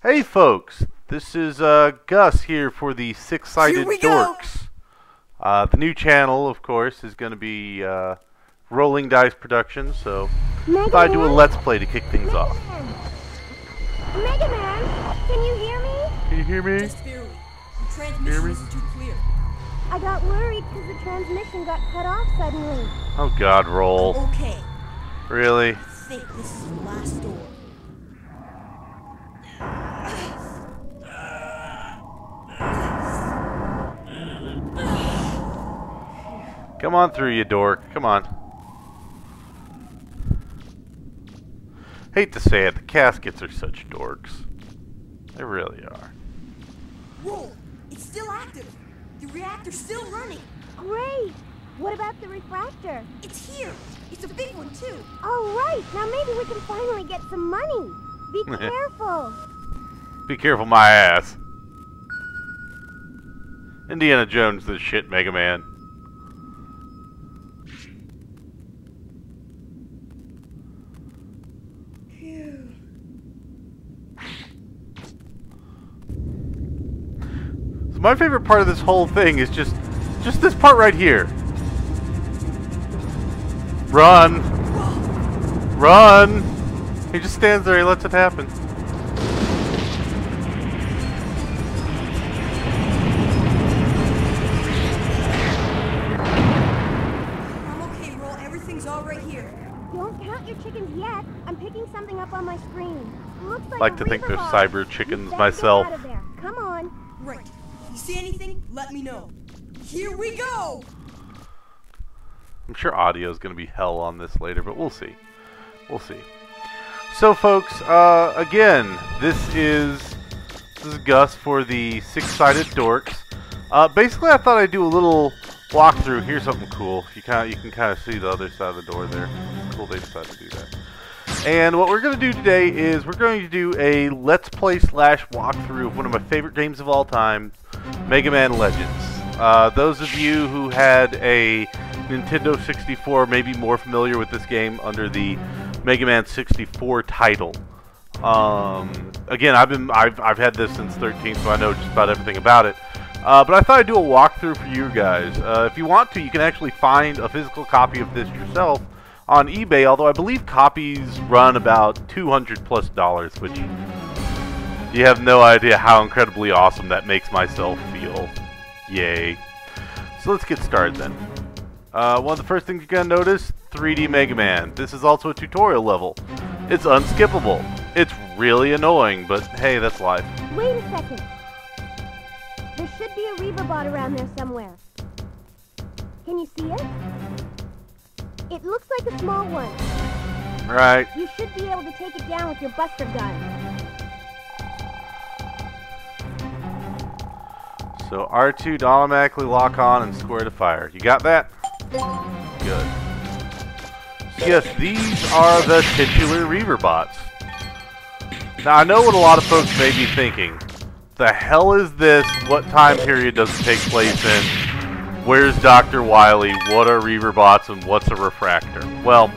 Hey folks, this is Gus here for the Six-Sided Dorks. The new channel, of course, is going to be Rolling Dice Productions, so I thought I'd do a Let's Play to kick things off. Mega Man, can you hear me? Can you hear me? Just barely. The transmission isn't too clear. I got worried because the transmission got cut off suddenly. Oh God, roll. Okay. Really? I think this is the last door. Come on through, you dork. Come on. Hate to say it, the caskets are such dorks. They really are. Whoa! It's still active. The reactor's still running. Great! What about the refractor? It's here. It's a big one too. All right, now maybe we can finally get some money. Be careful. Be careful my ass. Indiana Jones this shit, Mega Man. So my favorite part of this whole thing is just this part right here. Run! Run! He just stands there, he lets it happen. I'm okay, Roll. Everything's all right here. Don't count your chickens yet. I'm picking something up on my screen. Looks like Like a to think they're Reaver cyber bot. chickens You better myself. Get out of there. Come on. Right. If you see anything, let me know. Here we go! I'm sure audio is going to be hell on this later, but we'll see. We'll see. So, folks, again, this is Gus for the Six-Sided Dorks. Basically, I thought I'd do a little walkthrough. Here's something cool. You can kind of see the other side of the door there. It's cool they decided to do that. And what we're going to do today is we're going to do a Let's Play / walkthrough of one of my favorite games of all time, Mega Man Legends. Those of you who had a Nintendo 64 may be more familiar with this game under the Mega Man 64 title. Again, I've had this since 13, so I know just about everything about it. But I thought I'd do a walkthrough for you guys. If you want to, you can actually find a physical copy of this yourself on eBay, although I believe copies run about $200+, which you have no idea how incredibly awesome that makes myself feel. Yay. So let's get started then. One of the first things you're going to notice, 3D Mega Man. This is also a tutorial level. It's unskippable. It's really annoying, but hey, that's life. Wait a second. There should be a Reaver bot around there somewhere. Can you see it? It looks like a small one. Right. You should be able to take it down with your Buster gun. So R2 to automatically lock on and square to fire. You got that? Good. So yes, these are the titular Reaver bots. Now I know what a lot of folks may be thinking. The hell is this? What time period does it take place in? Where's Dr. Wily? What are Reaver bots and what's a refractor? Well,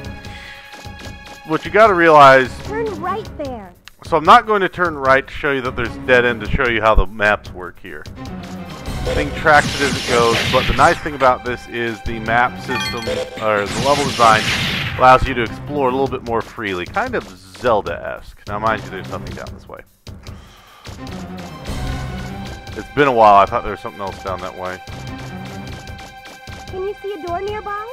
what you gotta realize... Turn right there. So I'm not going to turn right to show you that there's dead end to show you how the maps work here. The thing tracks it as it goes, but the nice thing about this is the map system, or the level design, allows you to explore a little bit more freely. Kind of Zelda-esque. Now mind you, there's nothing down this way. It's been a while, I thought there was something else down that way. Can you see a door nearby?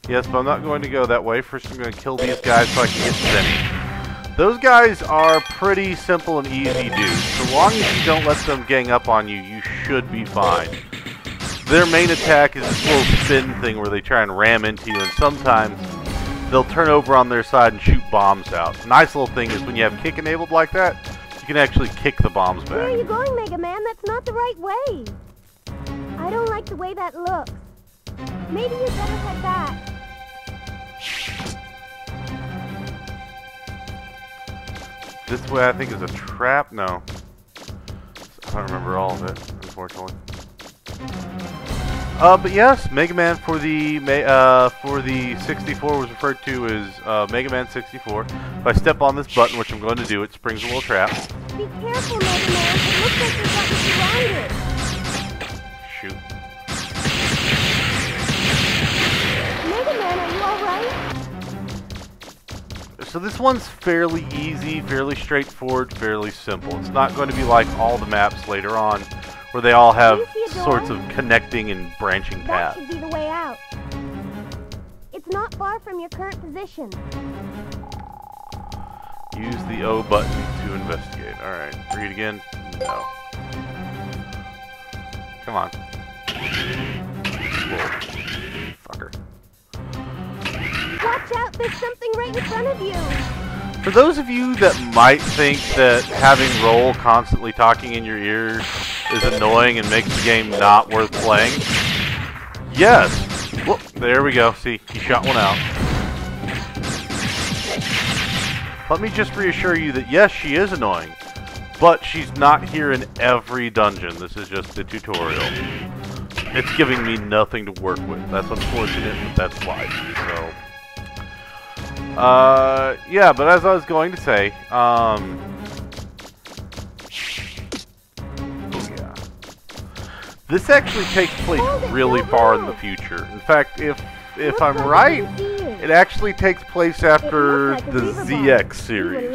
Yes, but I'm not going to go that way. First I'm going to kill these guys so I can get Zenny. Those guys are pretty simple and easy dudes. So long as you don't let them gang up on you, you should be fine. Their main attack is this little spin thing where they try and ram into you, and sometimes they'll turn over on their side and shoot bombs out. The nice little thing is when you have kick enabled like that, you can actually kick the bombs back. Where are you going, Mega Man? That's not the right way. I don't like the way that looks. Maybe you better head back. This way I think is a trap? No. I don't remember all of it, unfortunately. But yes, Mega Man for the 64 was referred to as Mega Man 64. If I step on this button, which I'm going to do, it springs a little trap. Be careful, Mega Man. It looks like there's something surrounded. Shoot. Mega Man, are you alright? So this one's fairly easy, fairly straightforward, fairly simple. It's not going to be like all the maps later on, where they all have Do you see a door? sorts of connecting and branching That paths. should be the way out. It's not far from your current position. Use the O button to investigate. Alright, read again? No. Come on. Whoa. Fucker. Watch out, there's something right in front of you. For those of you that might think that having Roll constantly talking in your ear is annoying and makes the game not worth playing, yes. Whoop, there we go. See, he shot one out. Let me just reassure you that yes, she is annoying, but she's not here in every dungeon. This is just the tutorial. It's giving me nothing to work with. That's unfortunate, but that's life. So, yeah, but as I was going to say, oh yeah, this actually takes place really far in the future. In fact, if I'm right, it actually takes place after the ZX series.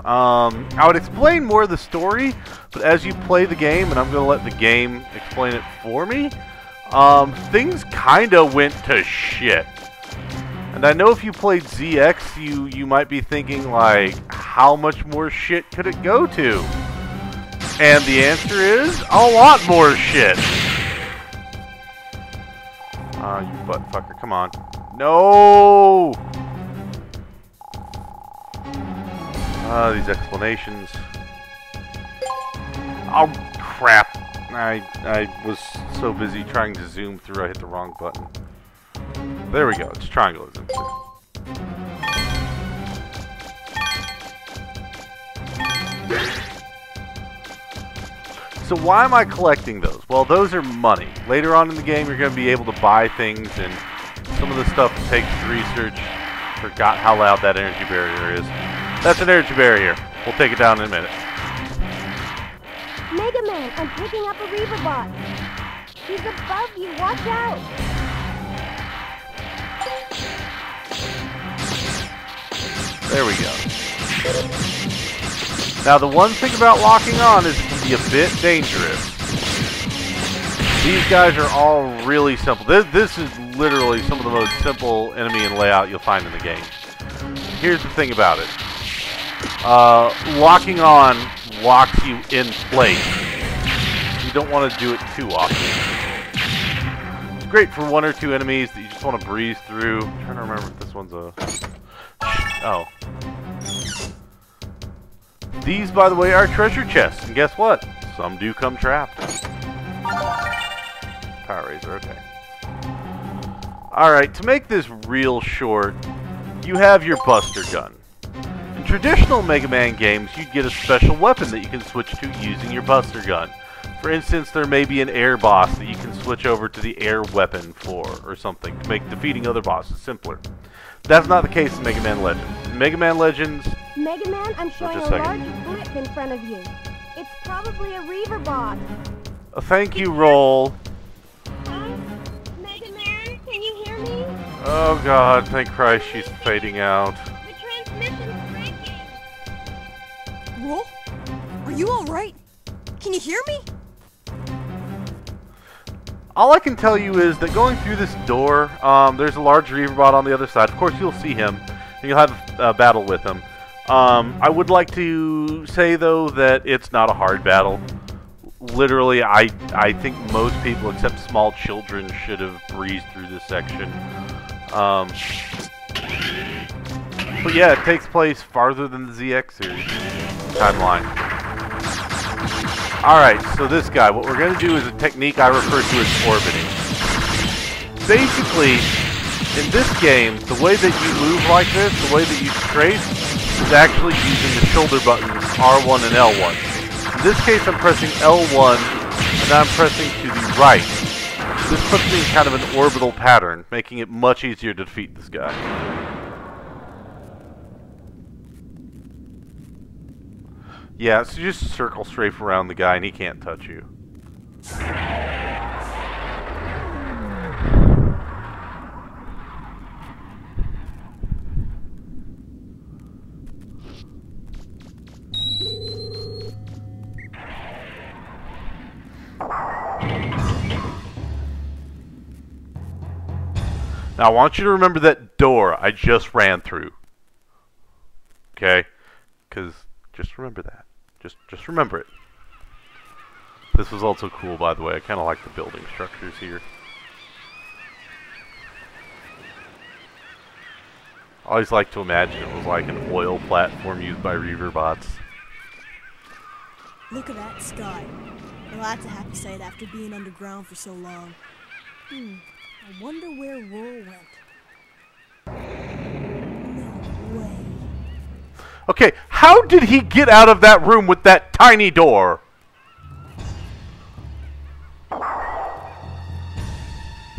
I would explain more of the story, but as you play the game, and I'm going to let the game explain it for me, things kinda went to shit. And I know if you played ZX, you might be thinking, like, how much more shit could it go to? And the answer is, a lot more shit! Ah, you butt fucker, come on. No! These explanations. Oh, crap. I was so busy trying to zoom through, I hit the wrong button. There we go, it's trianglism. So why am I collecting those? Well, those are money. Later on in the game, you're going to be able to buy things, and some of the stuff takes research. Forgot how loud that energy barrier is. That's an energy barrier. We'll take it down in a minute. Mega Man, I'm picking up a Reaverbot. He's above you. Watch out. There we go. Now, the one thing about locking on is it can be a bit dangerous. These guys are all really simple. This is literally some of the most simple enemy and layout you'll find in the game. Here's the thing about it. Locking on locks you in place. You don't want to do it too often. It's great for one or two enemies that you just want to breeze through. I'm trying to remember if this one's a... Oh. These, by the way, are treasure chests, and guess what? Some do come trapped. Power Razor, okay. Alright, to make this real short, you have your Buster Gun. In traditional Mega Man games, you'd get a special weapon that you can switch to using your Buster Gun. For instance, there may be an air boss that you can switch over to the air weapon for, or something, to make defeating other bosses simpler. That's not the case in Mega Man Legends. In Mega Man Legends... Mega Man, I'm showing just a a second. large blip in front of you. It's probably a Reaverbot. Thank you, Roll. Mega Man, can you hear me? Oh god, thank Christ she's fading out. The transmission's breaking. Roll? Are you alright? Can you hear me? All I can tell you is that going through this door, there's a large Reaverbot on the other side. Of course, you'll see him, and you'll have a battle with him. I would like to say, though, that it's not a hard battle. Literally, I think most people, except small children, should have breezed through this section. But yeah, it takes place farther than the ZX series timeline. Alright, so this guy, what we're going to do is a technique I refer to as orbiting. Basically, in this game, the way that you move like this, the way that you trace, is actually using the shoulder buttons R1 and L1. In this case, I'm pressing L1, and I'm pressing to the right. This puts me in kind of an orbital pattern, making it much easier to defeat this guy. Yeah, so just circle strafe around the guy and he can't touch you. Now, I want you to remember that door I just ran through. Okay? Because just remember that. Just remember it. This was also cool, by the way. I kind of like the building structures here. I always like to imagine it was like an oil platform used by Reaver bots. Look at that sky. Well, that's a happy sight after being underground for so long. I wonder where Roll went. No way. Okay, how did he get out of that room with that tiny door?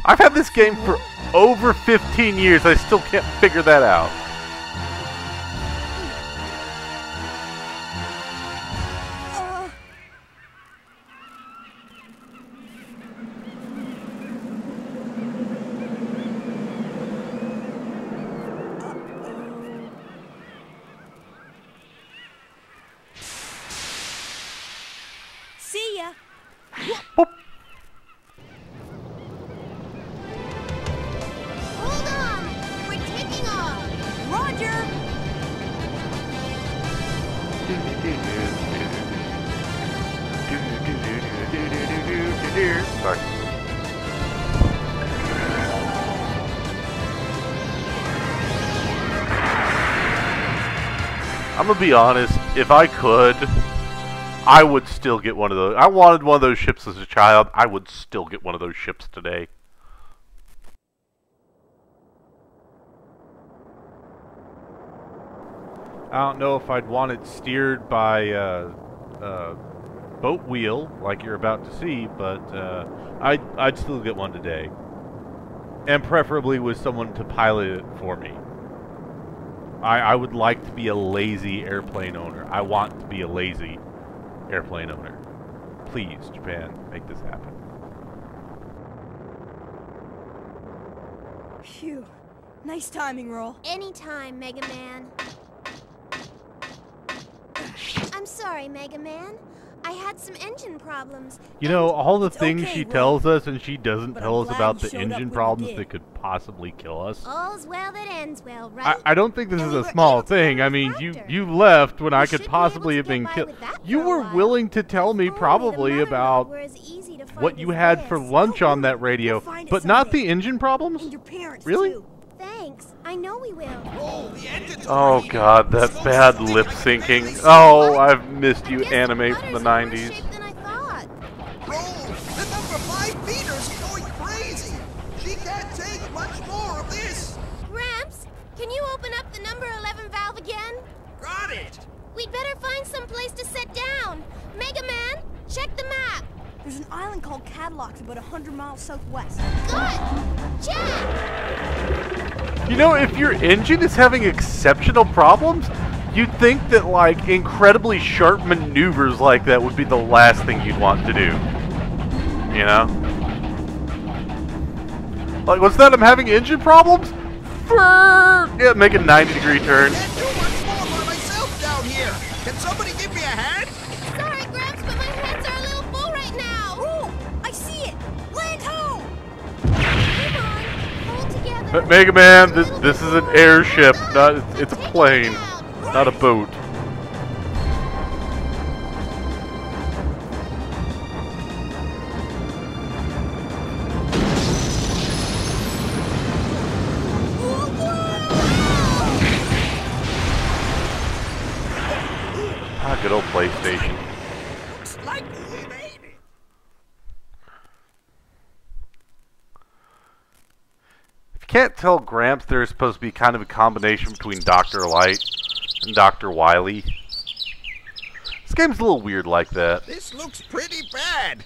I've had this game for over 15 years. I still can't figure that out. See ya. Boop. Hold on! We're taking off! Roger. Sorry. I'm gonna be honest, if I could, I would still get one of those. I wanted one of those ships as a child. I would still get one of those ships today. I don't know if I'd want it steered by boat wheel like you're about to see, but I'd still get one today, and preferably with someone to pilot it for me. I would like to be a lazy airplane owner. I want to be a lazy airplane owner. Please, Japan, make this happen. Phew. Nice timing, Roll. Anytime, Mega Man. I'm sorry, Mega Man. I had some engine problems. You know, all the It's things okay, she Roy. tells us, and she doesn't But tell I'm us glad about you the showed up engine when you problems did. that could possibly kill us. All's well that ends well, right? I don't think this And is we a were small able to thing. run I this mean, raptor. you left when I We could should be possibly able have to been get by killed. with that You for a were while. willing to tell me If only the probably mother about were as easy to find what you as had for this. lunch Don't on that worry, radio, we'll find it but not someday. the engine problems? And your parents, Really? too. Thanks. I know we will. Oh, the engine's Oh overheating. god, that Smoke's bad so thick lip I can barely syncing. see. Oh, I've missed you, I guess anime the from the putter's in worse 90s. shape than I thought. Roll, the number 5 meters is going crazy. She can't take much more of this. Gramps, can you open up the number 11 valve again? Got it. We'd better find some place to sit down. Mega Man, check the map. There's an island called Cadillocks about 100 miles southwest. Good. Check. You know, if your engine is having exceptional problems, you'd think that, like, incredibly sharp maneuvers like that would be the last thing you'd want to do. You know? Like, what's that? I'm having engine problems? Yeah, make a 90-degree turn. Can't do much more by myself down here. Can somebody give me a hand? Sorry, Gramps, but my hands are a little full right now. Roll! I see it! Land ho! Come on, hold together. But Mega Man, this is an airship, not it's a plane, not a boat. Ah, good old PlayStation. Looks like we made it. If you can't tell, Gramps, there's supposed to be kind of a combination between Dr. Light and Dr. Wily. This game's a little weird like that. This looks pretty bad.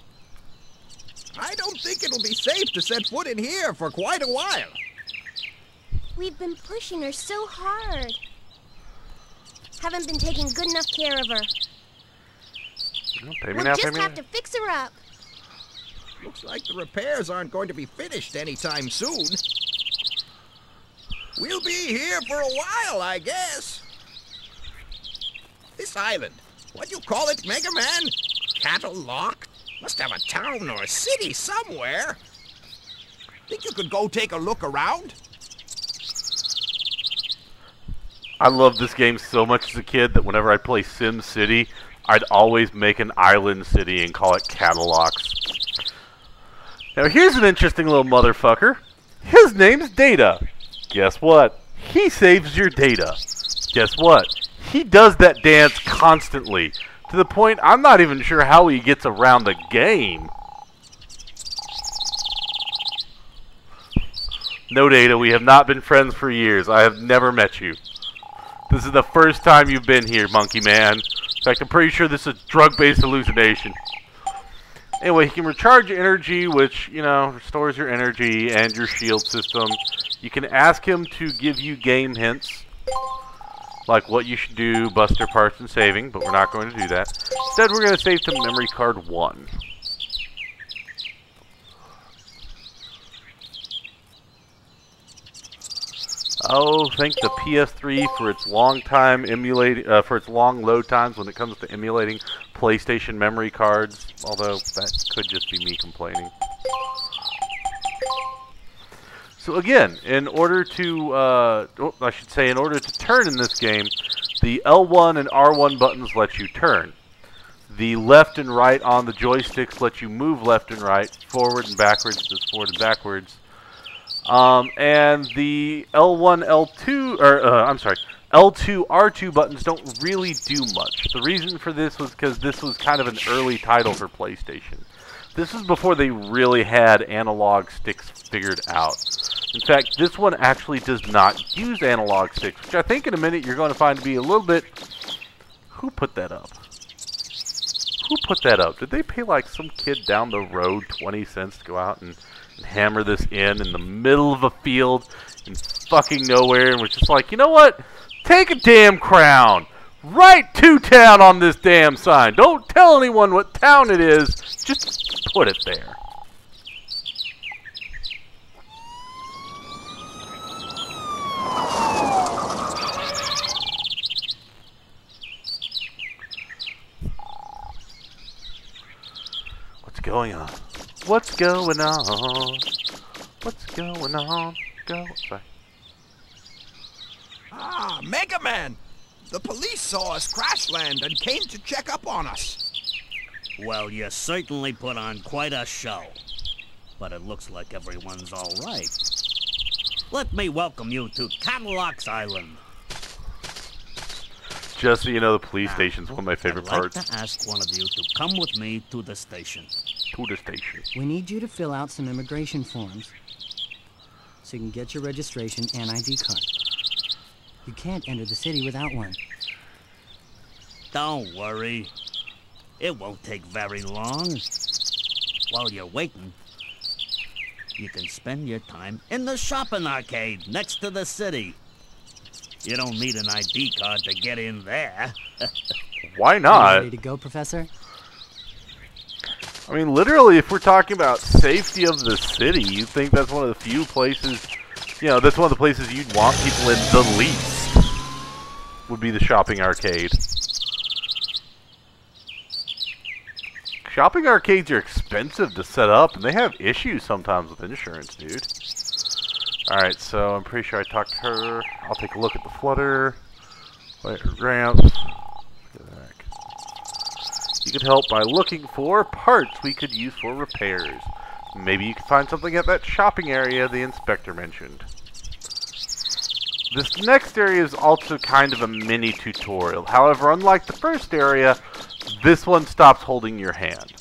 I don't think it'll be safe to set foot in here for quite a while. We've been pushing her so hard. Haven't been taking good enough care of her. Pay me We'll now, pay just me have later. to fix her up. Looks like the repairs aren't going to be finished anytime soon. We'll be here for a while, I guess. This island, what do you call it, Mega Man? Cattle Lock? Must have a town or a city somewhere. Think you could go take a look around? I loved this game so much as a kid that whenever I play Sim City, I'd always make an island city and call it Catalogs. Now here's an interesting little motherfucker. His name's Data. Guess what? He saves your data. Guess what? He does that dance constantly, to the point I'm not even sure how he gets around the game. No, Data, we have not been friends for years. I have never met you. This is the first time you've been here, Monkey Man. In fact, I'm pretty sure this is a drug-based hallucination. Anyway, he can recharge energy, which, you know, restores your energy and your shield system. You can ask him to give you game hints, like what you should do, Buster parts, and saving, but we're not going to do that. Instead, we're going to save to memory card 1. Oh, thank the PS3 for its long time for its long load times when it comes to emulating PlayStation memory cards. Although that could just be me complaining. So again, in order to, in order to turn in this game, the L1 and R1 buttons let you turn. The left and right on the joysticks let you move left and right, forward and backwards, just forward and backwards. And the L1, L2, L2, R2 buttons don't really do much. The reason for this was because this was kind of an early title for PlayStation. This was before they really had analog sticks figured out. In fact, this one actually does not use analog sticks, which I think in a minute you're going to find to be a little bit... Who put that up? Who put that up? Did they pay like some kid down the road 20 cents to go out and hammer this in the middle of a field in fucking nowhere, and was just like, you know what? Take a damn crown. Write to town on this damn sign. Don't tell anyone what town it is. Just put it there. What's going on? What's going on? What's going on? Sorry. Ah, Mega Man! The police saw us crash land and came to check up on us. Well, you certainly put on quite a show. But it looks like everyone's all right. Let me welcome you to Catalogs Island. Just so you know, the police station's one of my favorite I'd like parts. to ask one of you to come with me to the station. To the station. We need you to fill out some immigration forms so you can get your registration and ID card. You can't enter the city without one. Don't worry. It won't take very long. While you're waiting, you can spend your time in the shopping arcade next to the city. You don't need an ID card to get in there. Why Are you not? ready to go, Professor? I mean, literally, if we're talking about safety of the city, you'd think that's one of the few places, you know, that's one of the places you'd want people in the least, would be the shopping arcade. Shopping arcades are expensive to set up, and they have issues sometimes with insurance, dude. Alright, so I'm pretty sure I talked to her. I'll take a look at the flutter. Wait, ramps. You could help by looking for parts we could use for repairs. Maybe you could find something at that shopping area the inspector mentioned. This next area is also kind of a mini tutorial. However, unlike the first area, this one stops holding your hand.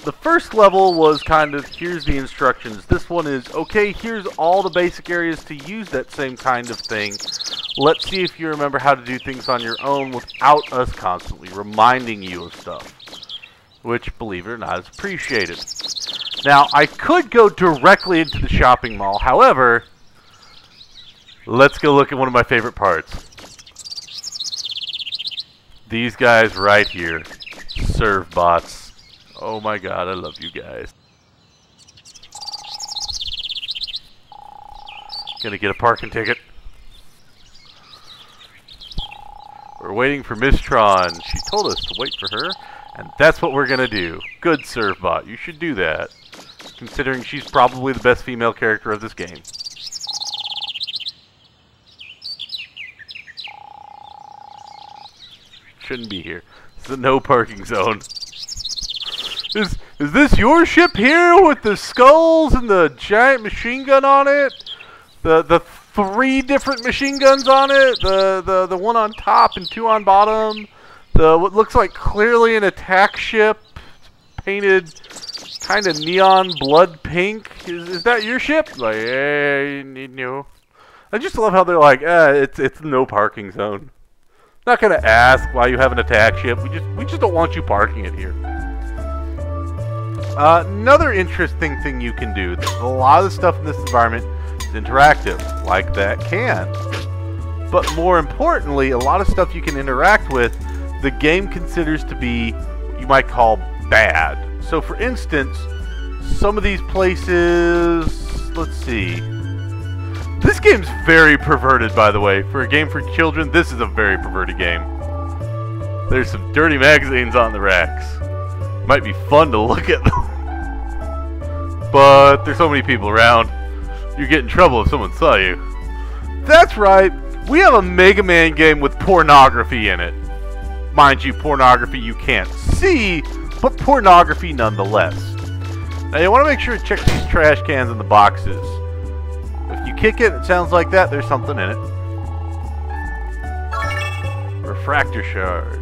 The first level was kind of, here's the instructions. This one is, okay, here's all the basic areas to use that same kind of thing. Let's see if you remember how to do things on your own without us constantly reminding you of stuff. Which, believe it or not, is appreciated. Now, I could go directly into the shopping mall. However, let's go look at one of my favorite parts. These guys right here. Serve bots. Oh my god, I love you guys. Gonna get a parking ticket. We're waiting for Miss Tron. She told us to wait for her, and that's what we're gonna do. Good serve bot. You should do that, considering she's probably the best female character of this game. Shouldn't be here. It's a no parking zone. Is this your ship here with the skulls and the giant machine gun on it? The 3 different machine guns on it? The one on top and 2 on bottom? The what looks like clearly an attack ship painted kind of neon blood pink? Is that your ship? Like, no. I just love how they're like, it's no parking zone. Not gonna ask why you have an attack ship. We just don't want you parking it here. Another interesting thing you can do. A lot of the stuff in this environment is interactive, like that can. But more importantly, a lot of stuff you can interact with, the game considers to be what you might call bad. So, for instance, some of these places. Let's see. This game's very perverted, by the way. For a game for children, this is a very perverted game. There's some dirty magazines on the racks. Might be fun to look at them. But there's so many people around, you'd get in trouble if someone saw you. That's right, we have a Mega Man game with pornography in it. Mind you, pornography you can't see, but pornography nonetheless. Now you want to make sure to check these trash cans in the boxes. If you kick it, it sounds like that, there's something in it. Refractor shard.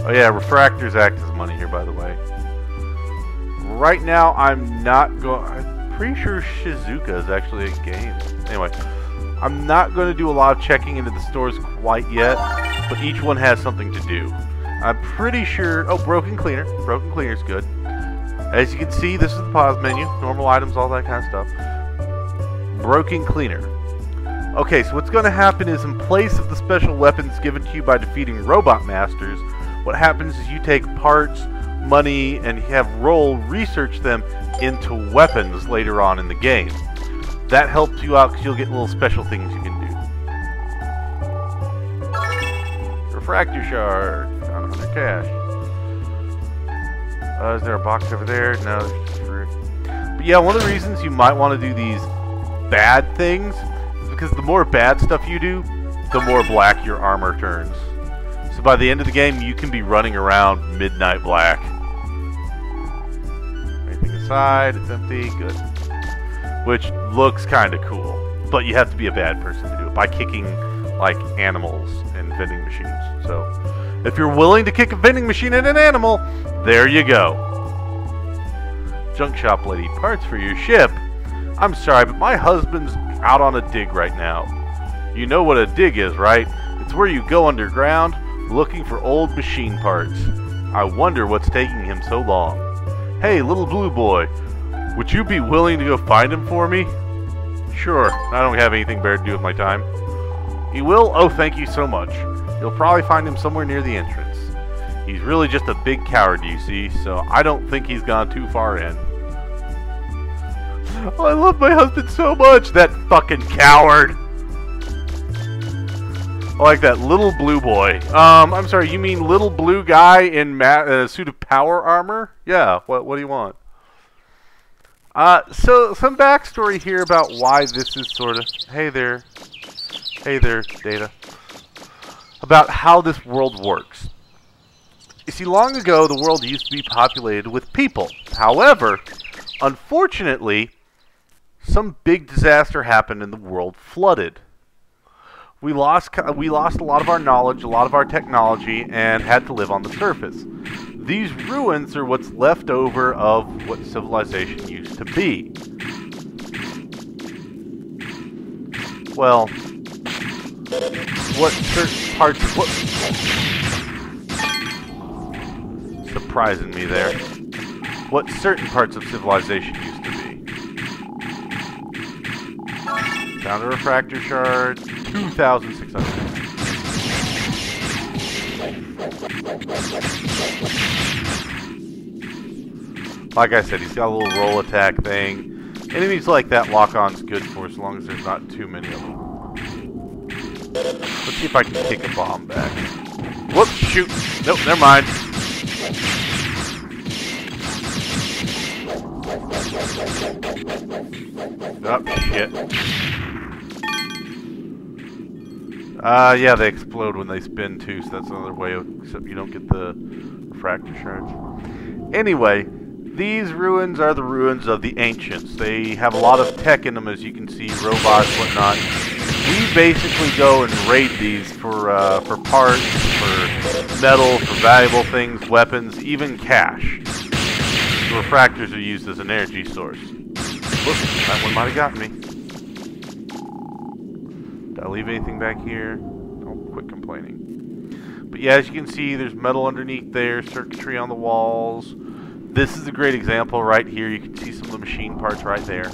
Oh yeah, refractors act as money here, by the way. Right now, I'm pretty sure Shizuka is actually a game. Anyway, I'm not going to do a lot of checking into the stores quite yet, but each one has something to do. I'm pretty sure... Oh, Broken Cleaner. Broken Cleaner's good. As you can see, this is the pause menu. Normal items, all that kind of stuff. Broken Cleaner. Okay, so what's going to happen is in place of the special weapons given to you by defeating Robot Masters, what happens is you take parts, money, and have Roll research them into weapons later on in the game. That helps you out because you'll get little special things you can do. Refractor shard. Found 100 cash. Is there a box over there? No, there's just fruit. But yeah, one of the reasons you might want to do these bad things is because the more bad stuff you do, the more black your armor turns. So by the end of the game, you can be running around midnight black. Anything aside, it's empty, good. Which looks kind of cool, but you have to be a bad person to do it by kicking like animals and vending machines. So if you're willing to kick a vending machine at an animal, there you go. Junk shop lady, parts for your ship. I'm sorry, but my husband's out on a dig right now. You know what a dig is, right? It's where you go underground looking for old machine parts. I wonder what's taking him so long. Hey, little blue boy, would you be willing to go find him for me? Sure, I don't have anything better to do with my time. You will? Oh, thank you so much. You'll probably find him somewhere near the entrance. He's really just a big coward, you see, so I don't think he's gone too far in. Oh, I love my husband so much, that fucking coward! I like that little blue boy. I'm sorry, you mean little blue guy in a suit of power armor? Yeah, what do you want? So, some backstory here about why this is sort of... Hey there, Data. About how this world works. You see, long ago, the world used to be populated with people. However, unfortunately, some big disaster happened and the world flooded. We lost a lot of our knowledge, a lot of our technology, and had to live on the surface. These ruins are what's left over of what civilization used to be. Well, what certain parts of what... Surprising me there. What certain parts of civilization used to be. Found a refractor shard. 2,600. Like I said, he's got a little roll attack thing. Enemies like that lock-on's good for as long as there's not too many of them. Let's see if I can kick a bomb back. Whoops, shoot. Nope, never mind. Oh, shit. Yeah, they explode when they spin too, so that's another way, except you don't get the refractor shards. Anyway, these ruins are the ruins of the ancients. They have a lot of tech in them, as you can see, robots, whatnot. We basically go and raid these for parts, for metal, for valuable things, weapons, even cash. The refractors are used as an energy source. Whoops, that one might have got me. Did I leave anything back here? Don't quit complaining. But yeah, as you can see, there's metal underneath there, circuitry on the walls. This is a great example right here. You can see some of the machine parts right there.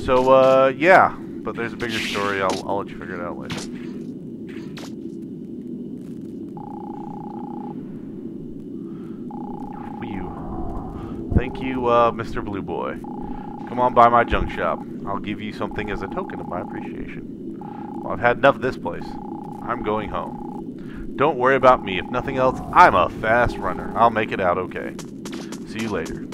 So, yeah. But there's a bigger story. I'll let you figure it out later. Thank you, Mr. Blue Boy. Come on by my junk shop. I'll give you something as a token of my appreciation. Well, I've had enough of this place. I'm going home. Don't worry about me. If nothing else, I'm a fast runner. I'll make it out okay. See you later.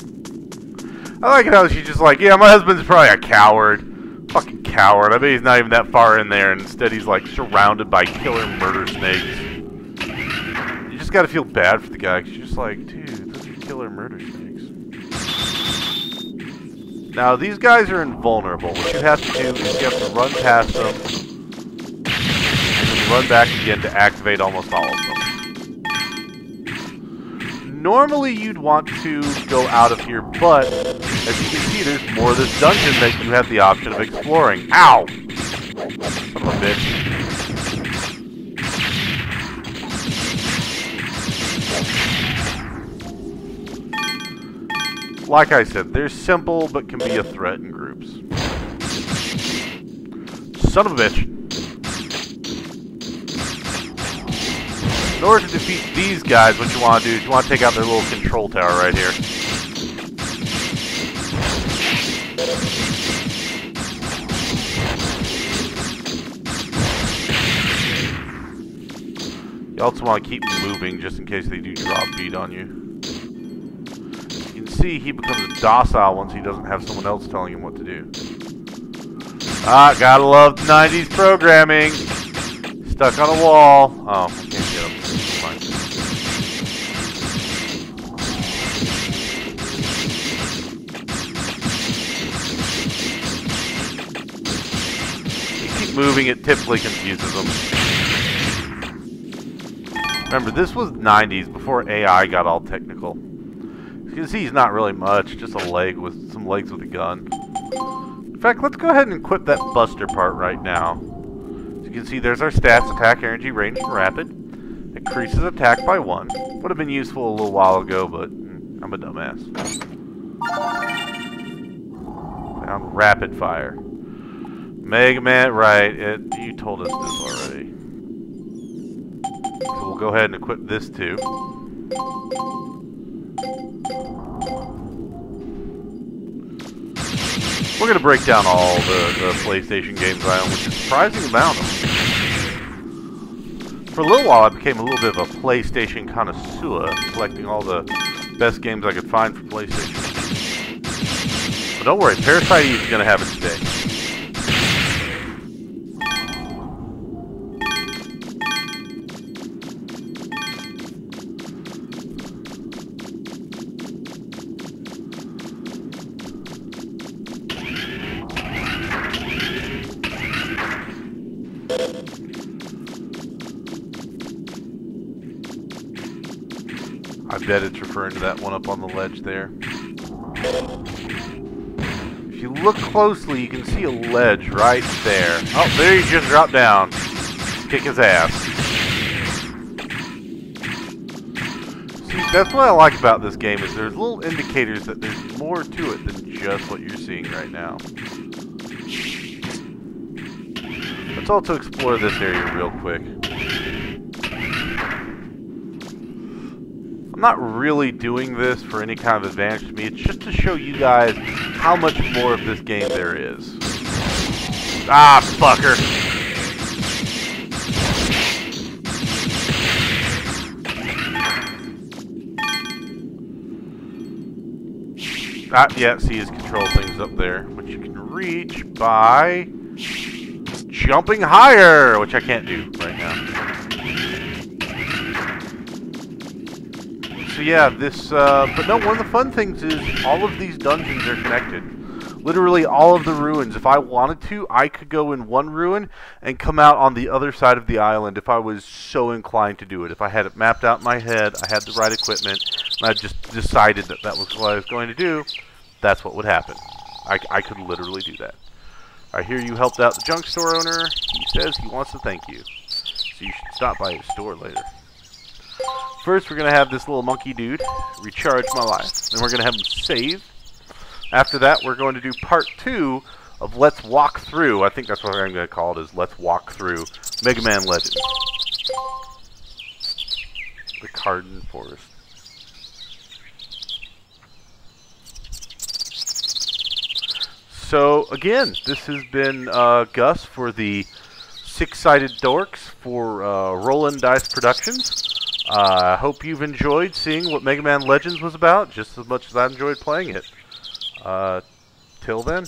I like it how she's just like, yeah, my husband's probably a coward. Fucking coward. I bet he's not even that far in there, and instead he's like surrounded by killer murder snakes. You just gotta feel bad for the guy, because you're just like, dude, those are killer murder snakes. Now, these guys are invulnerable. What you have to do is you have to run past them, and then run back again to activate almost all of them. Normally, you'd want to go out of here, but as you can see, there's more of this dungeon that you have the option of exploring. Ow! Son of a bitch. Like I said, they're simple, but can be a threat in groups. Son of a bitch. In order to defeat these guys, what you want to do is you want to take out their little control tower right here. You also want to keep moving just in case they do drop beat on you. See, he becomes docile once he doesn't have someone else telling him what to do. Ah, gotta love 90s programming. Stuck on a wall. Oh, I can't get him. Fine. You keep moving, it typically confuses them. Remember, this was 90s before AI got all technical. You can see he's not really much, just a leg with some legs with a gun. In fact, let's go ahead and equip that Buster part right now. As you can see, there's our stats: attack, energy, range, and rapid. Increases attack by 1. Would have been useful a little while ago, but I'm a dumbass. Found rapid fire. Mega Man, right? You told us this already. So we'll go ahead and equip this too. We're going to break down all the PlayStation games I own, which is a surprising amount of them. For a little while, I became a little bit of a PlayStation connoisseur, collecting all the best games I could find for PlayStation. But don't worry, Parasite Eve is going to have its day. I bet it's referring to that one up on the ledge there. If you look closely, you can see a ledge right there. Oh, there he just dropped down. Kick his ass. See, that's what I like about this game, is there's little indicators that there's more to it than just what you're seeing right now. Let's also explore this area real quick. I'm not really doing this for any kind of advantage to me. It's just to show you guys how much more of this game there is. Ah, fucker. Yeah, see his control things up there, which you can reach by jumping higher, which I can't do right now. So yeah, this, but no, one of the fun things is all of these dungeons are connected. Literally all of the ruins. If I wanted to, I could go in one ruin and come out on the other side of the island if I was so inclined to do it. If I had it mapped out in my head, I had the right equipment, and I just decided that that was what I was going to do, that's what would happen. I could literally do that. I hear you helped out the junk store owner. He says he wants to thank you. So you should stop by his store later. First, we're going to have this little monkey dude recharge my life. Then we're going to have him save. After that, we're going to do part 2 of Let's Walk Through. I think that's what I'm going to call it, is Let's Walk Through Mega Man Legends. The Cardin Forest. So, again, this has been Gus for the Six-Sided Dorks for Rollin' Dice Productions. I hope you've enjoyed seeing what Mega Man Legends was about, just as much as I enjoyed playing it. Till then.